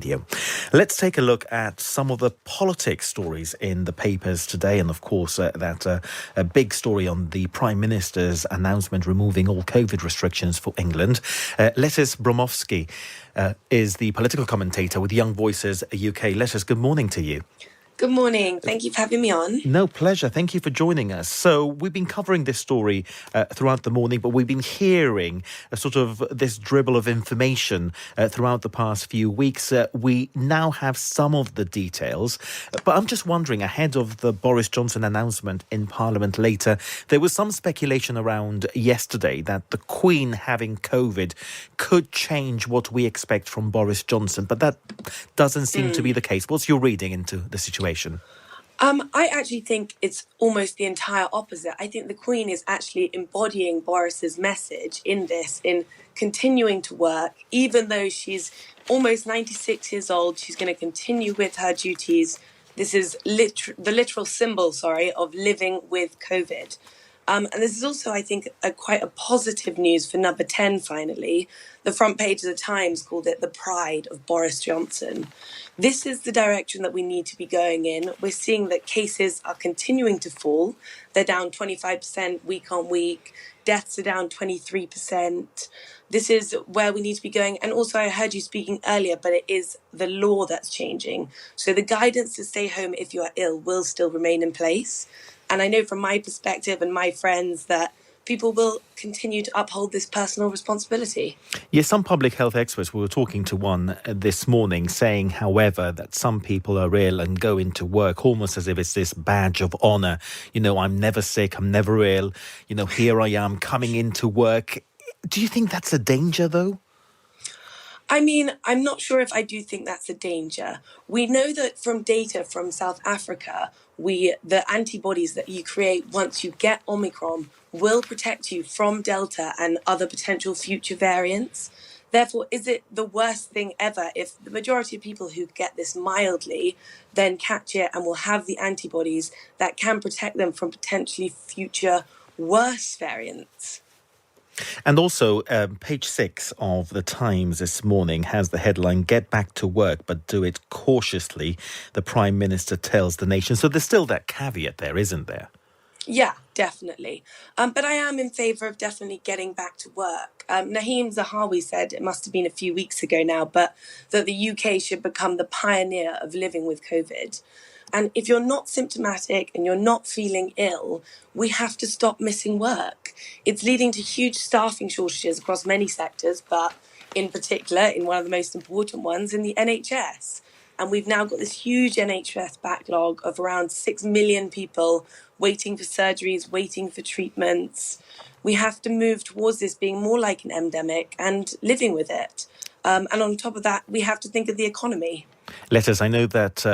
Radio. Let's take a look at some of the politics stories in the papers today. And of course, a big story on the Prime Minister's announcement removing all COVID restrictions for England. Lettice Bromovsky is the political commentator with Young Voices UK. Lettice, good morning to you. Good morning. Thank you for having me on. No, pleasure. Thank you for joining us. So we've been covering this story throughout the morning, but we've been hearing a sort of this dribble of information throughout the past few weeks. We now have some of the details, but I'm just wondering, ahead of the Boris Johnson announcement in Parliament later, there was some speculation around yesterday that the Queen having COVID could change what we expect from Boris Johnson, but that doesn't seem to be the case. What's your reading into the situation? I actually think it's almost the entire opposite. I think the Queen is actually embodying Boris's message in this, in continuing to work, even though she's almost 96 years old. She's going to continue with her duties. This is the literal symbol, of living with COVID. And this is also, I think, quite a positive news for number 10, finally. The front page of the Times called it the pride of Boris Johnson. This is the direction that we need to be going in. We're seeing that cases are continuing to fall. They're down 25% week on week. Deaths are down 23%. This is where we need to be going. And also, I heard you speaking earlier, but it is the law that's changing. So the guidance to stay home if you are ill will still remain in place. And I know from my perspective and my friends that people will continue to uphold this personal responsibility. Yes, some public health experts, we were talking to one this morning, saying, however, that some people are ill and go into work almost as if it's this badge of honour. You know, I'm never sick, I'm never ill. You know, here I am coming into work. Do you think that's a danger, though? I mean, I'm not sure if I do think that's a danger. We know that from data from South Africa, the antibodies that you create once you get Omicron will protect you from Delta and other potential future variants. Therefore, is it the worst thing ever if the majority of people who get this mildly then catch it and will have the antibodies that can protect them from potentially future worse variants? And also, page 6 of the Times this morning has the headline, "Get back to work, but do it cautiously," the Prime Minister tells the nation. So there's still that caveat there, isn't there? Yeah, definitely. But I am in favour of definitely getting back to work. Naheem Zahawi said, it must have been a few weeks ago now, but that the UK should become the pioneer of living with COVID. And if you're not symptomatic and you're not feeling ill, we have to stop missing work. It's leading to huge staffing shortages across many sectors, but in particular, in one of the most important ones, in the NHS. And we've now got this huge NHS backlog of around 6 million people waiting for surgeries, waiting for treatments. We have to move towards this being more like an endemic and living with it. And on top of that, we have to think of the economy. Lettice, I know that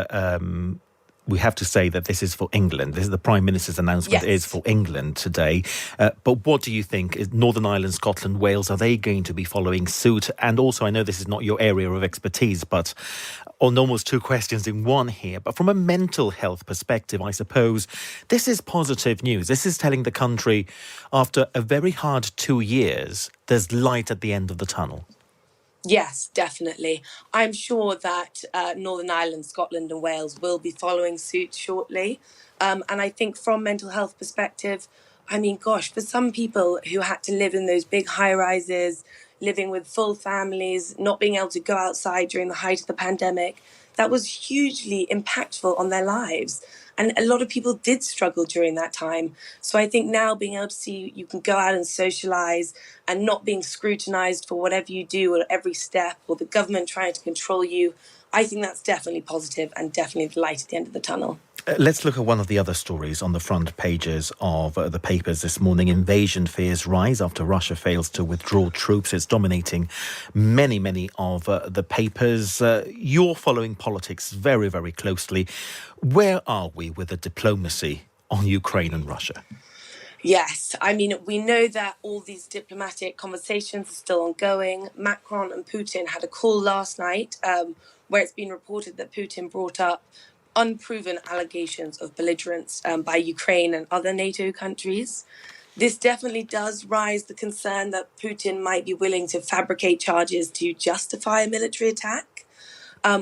we have to say that this is for England. This is the Prime Minister's announcement is for England today. But what do you think? Is Northern Ireland, Scotland, Wales, are they going to be following suit? And also, I know this is not your area of expertise, but on almost two questions in one here. But from a mental health perspective, I suppose this is positive news. This is telling the country, after a very hard 2 years, there's light at the end of the tunnel. Yes, definitely. I'm sure that Northern Ireland, Scotland and Wales will be following suit shortly. And I think from mental health perspective, I mean, gosh, for some people who had to live in those big high rises, living with full families, not being able to go outside during the height of the pandemic, that was hugely impactful on their lives. And a lot of people did struggle during that time. So I think now being able to see you can go out and socialise and not being scrutinised for whatever you do or every step or the government trying to control you, I think that's definitely positive and definitely the light at the end of the tunnel. Let's look at one of the other stories on the front pages of the papers this morning. Invasion fears rise after Russia fails to withdraw troops. It's dominating many of the papers. You're following politics very, very closely. Where are we with the diplomacy on Ukraine and Russia? Yes, I mean, we know that all these diplomatic conversations are still ongoing. Macron and Putin had a call last night where it's been reported that Putin brought up unproven allegations of belligerence by Ukraine and other NATO countries. This definitely does raise the concern that Putin might be willing to fabricate charges to justify a military attack.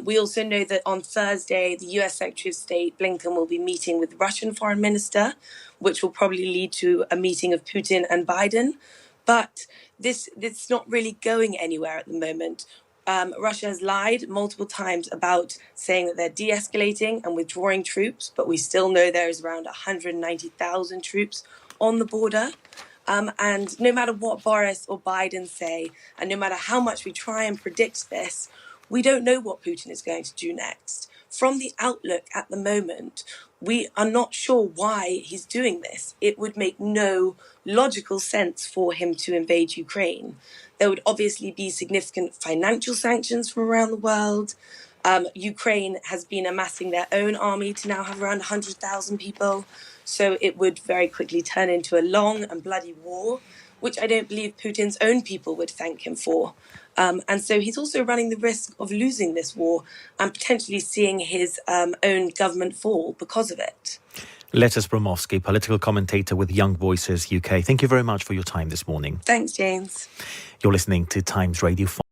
We also know that on Thursday, the US Secretary of State, Blinken, will be meeting with the Russian foreign minister, which will probably lead to a meeting of Putin and Biden. But this not really going anywhere at the moment. Russia has lied multiple times about saying that they're de-escalating and withdrawing troops, but we still know there is around 190,000 troops on the border. And no matter what Boris or Biden say, and no matter how much we try and predict this, we don't know what Putin is going to do next. From the outlook at the moment, we are not sure why he's doing this. It would make no logical sense for him to invade Ukraine. There would obviously be significant financial sanctions from around the world. Ukraine has been amassing their own army to now have around 100,000 people. So it would very quickly turn into a long and bloody war, which I don't believe Putin's own people would thank him for. And so he's also running the risk of losing this war and potentially seeing his own government fall because of it. Lettice Bromovsky, political commentator with Young Voices UK. Thank you very much for your time this morning. Thanks, James. You're listening to Times Radio 5.